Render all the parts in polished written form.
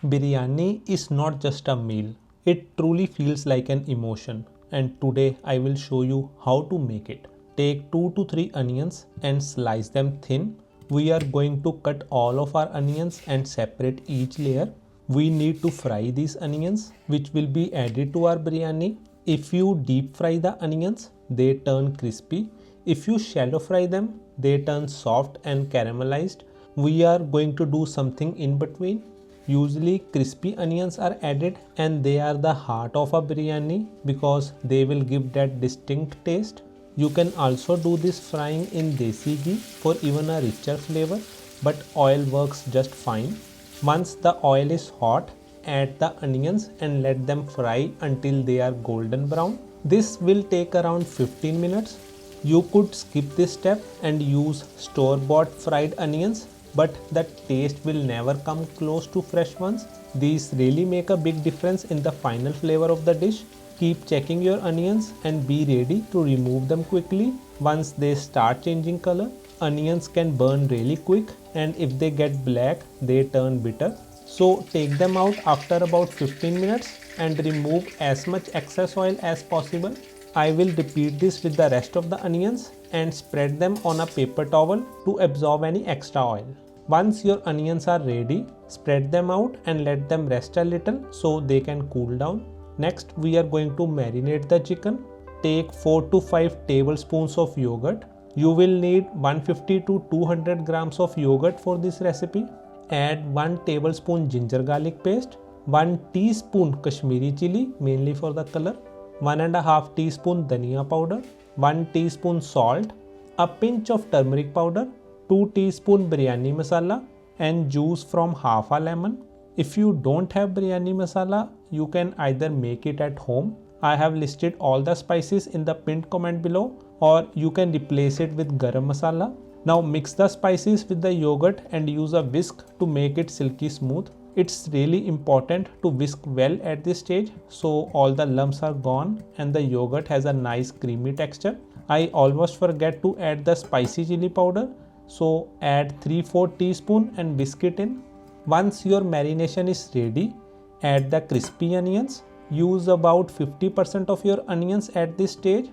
Biryani is not just a meal, it truly feels like an emotion, and today I will show you how to make it. Take 2 to 3 onions and slice them thin. We are going to cut all of our onions and separate each layer. We need to fry these onions, which will be added to our biryani. If you deep fry the onions, they turn crispy. If you shallow fry them, they turn soft and caramelized. We are going to do something in between. Usually crispy onions are added and they are the heart of a biryani because they will give that distinct taste. You can also do this frying in desi ghee for even a richer flavor, but oil works just fine. Once the oil is hot, add the onions and let them fry until they are golden brown. This will take around 15 minutes. You could skip this step and use store-bought fried onions, but the taste will never come close to fresh ones. These really make a big difference in the final flavor of the dish. Keep checking your onions and be ready to remove them quickly. Once they start changing color, onions can burn really quick, and if they get black, they turn bitter. So take them out after about 15 minutes and remove as much excess oil as possible. I will repeat this with the rest of the onions and spread them on a paper towel to absorb any extra oil. Once your onions are ready, spread them out and let them rest a little so they can cool down. Next, we are going to marinate the chicken. Take 4 to 5 tablespoons of yogurt. You will need 150 to 200 grams of yogurt for this recipe. Add 1 tablespoon ginger garlic paste, 1 teaspoon Kashmiri chili mainly for the color, 1.5 teaspoon dhania powder, 1 teaspoon salt, a pinch of turmeric powder, 2 teaspoon biryani masala, and juice from half a lemon. If you don't have biryani masala, you can either make it at home. I have listed all the spices in the pinned comment below, or you can replace it with garam masala. Now mix the spices with the yogurt and use a whisk to make it silky smooth. It's really important to whisk well at this stage so all the lumps are gone and the yogurt has a nice creamy texture. I almost forget to add the spicy chili powder, so add 3/4 teaspoon and whisk it in. Once your marination is ready, add the crispy onions. Use about 50% of your onions at this stage.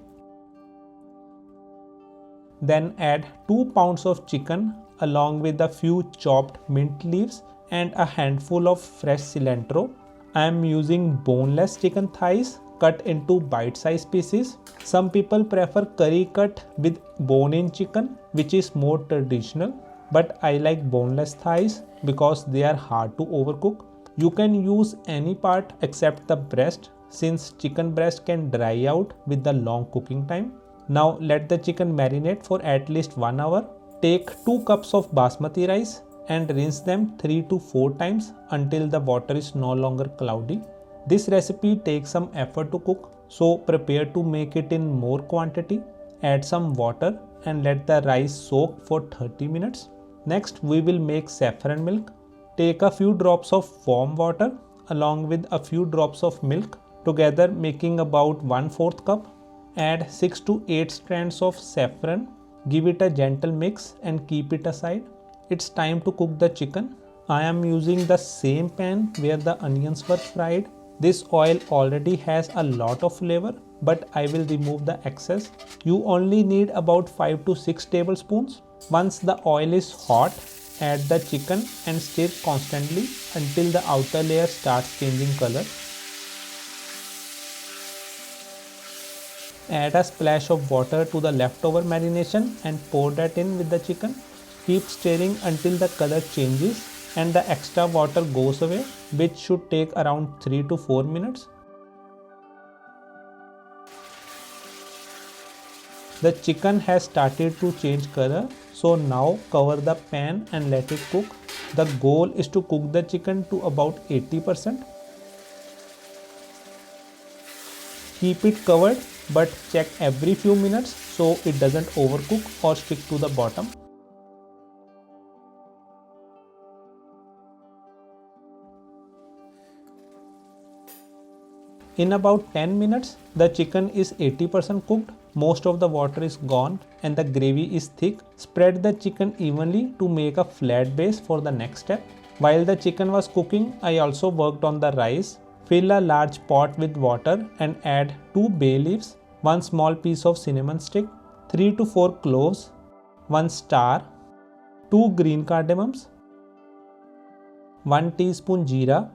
Then add 2 pounds of chicken along with a few chopped mint leaves and a handful of fresh cilantro. I am using boneless chicken thighs cut into bite-sized pieces. Some people prefer curry cut with bone-in chicken, which is more traditional, but I like boneless thighs because they are hard to overcook. You can use any part except the breast since chicken breast can dry out with the long cooking time. Now let the chicken marinate for at least 1 hour. Take 2 cups of basmati rice and rinse them 3 to 4 times until the water is no longer cloudy. This recipe takes some effort to cook, so prepare to make it in more quantity. Add some water and let the rice soak for 30 minutes. Next, we will make saffron milk. Take a few drops of warm water along with a few drops of milk, together making about 1/4 cup. Add 6 to 8 strands of saffron. Give it a gentle mix and keep it aside. It's time to cook the chicken. I am using the same pan where the onions were fried. This oil already has a lot of flavor, but I will remove the excess. You only need about 5 to 6 tablespoons. Once the oil is hot, add the chicken and stir constantly until the outer layer starts changing color. Add a splash of water to the leftover marination and pour that in with the chicken. Keep stirring until the color changes and the extra water goes away, which should take around 3 to 4 minutes. The chicken has started to change color, so now cover the pan and let it cook. The goal is to cook the chicken to about 80%. Keep it covered, but check every few minutes so it doesn't overcook or stick to the bottom. In about 10 minutes, the chicken is 80% cooked, most of the water is gone and the gravy is thick. Spread the chicken evenly to make a flat base for the next step. While the chicken was cooking, I also worked on the rice. Fill a large pot with water and add 2 bay leaves, 1 small piece of cinnamon stick, 3 to 4 cloves, 1 star, 2 green cardamoms, 1 teaspoon jeera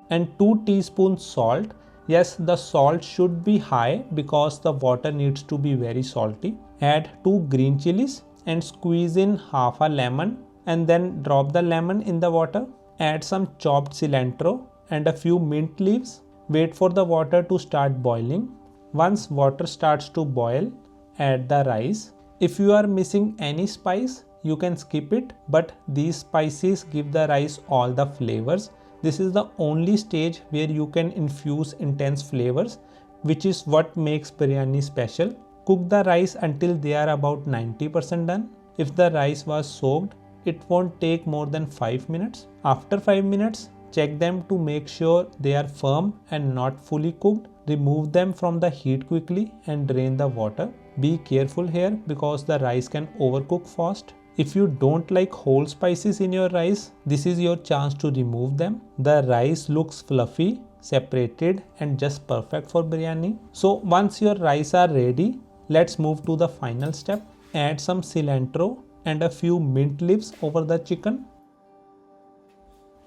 and 2 teaspoons salt. Yes, the salt should be high because the water needs to be very salty. Add 2 green chilies and squeeze in half a lemon and then drop the lemon in the water. Add some chopped cilantro and a few mint leaves. Wait for the water to start boiling. Once water starts to boil, add the rice. If you are missing any spice, you can skip it, but these spices give the rice all the flavors. This is the only stage where you can infuse intense flavors, which is what makes biryani special. Cook the rice until they are about 90% done. If the rice was soaked, it won't take more than 5 minutes. After 5 minutes, check them to make sure they are firm and not fully cooked. Remove them from the heat quickly and drain the water. Be careful here because the rice can overcook fast. If you don't like whole spices in your rice, this is your chance to remove them. The rice looks fluffy, separated and just perfect for biryani. So once your rice are ready, let's move to the final step. Add some cilantro and a few mint leaves over the chicken.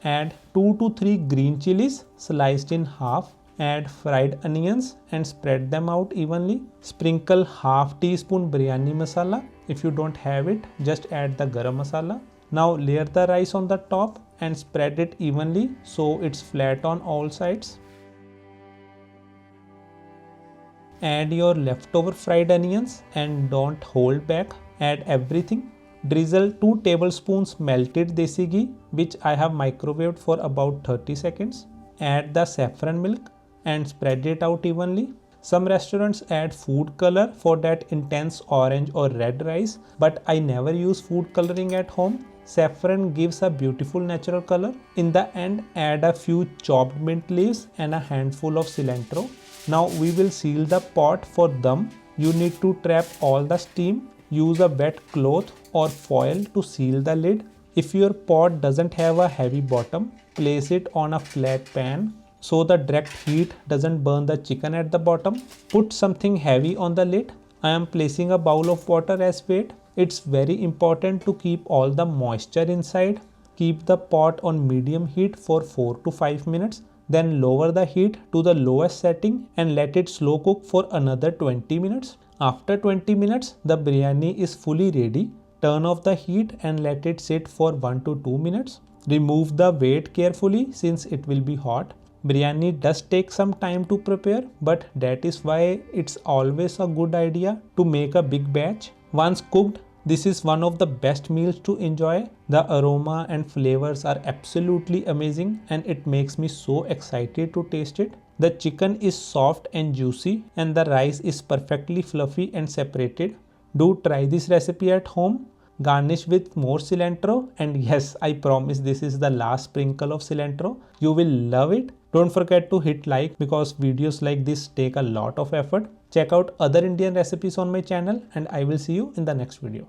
Add 2 to 3 green chilies sliced in half. Add fried onions and spread them out evenly. Sprinkle half teaspoon biryani masala. If you don't have it, just add the garam masala. Now layer the rice on the top and spread it evenly so it's flat on all sides. Add your leftover fried onions and don't hold back. Add everything. Drizzle 2 tablespoons melted desi ghee, which I have microwaved for about 30 seconds. Add the saffron milk and spread it out evenly. Some restaurants add food color for that intense orange or red rice, but I never use food coloring at home. Saffron gives a beautiful natural color. In the end, add a few chopped mint leaves and a handful of cilantro. Now we will seal the pot for dum. You need to trap all the steam. Use a wet cloth or foil to seal the lid. If your pot doesn't have a heavy bottom, place it on a flat pan so the direct heat doesn't burn the chicken at the bottom. Put something heavy on the lid. I am placing a bowl of water as weight. It's very important to keep all the moisture inside. Keep the pot on medium heat for 4 to 5 minutes. Then lower the heat to the lowest setting and let it slow cook for another 20 minutes. After 20 minutes, the biryani is fully ready. Turn off the heat and let it sit for 1 to 2 minutes. Remove the weight carefully since it will be hot. Biryani does take some time to prepare, but that is why it's always a good idea to make a big batch. Once cooked, this is one of the best meals to enjoy. The aroma and flavors are absolutely amazing and it makes me so excited to taste it. The chicken is soft and juicy and the rice is perfectly fluffy and separated. Do try this recipe at home. Garnish with more cilantro, and yes, I promise this is the last sprinkle of cilantro. You will love it. Don't forget to hit like because videos like this take a lot of effort. Check out other Indian recipes on my channel and I will see you in the next video.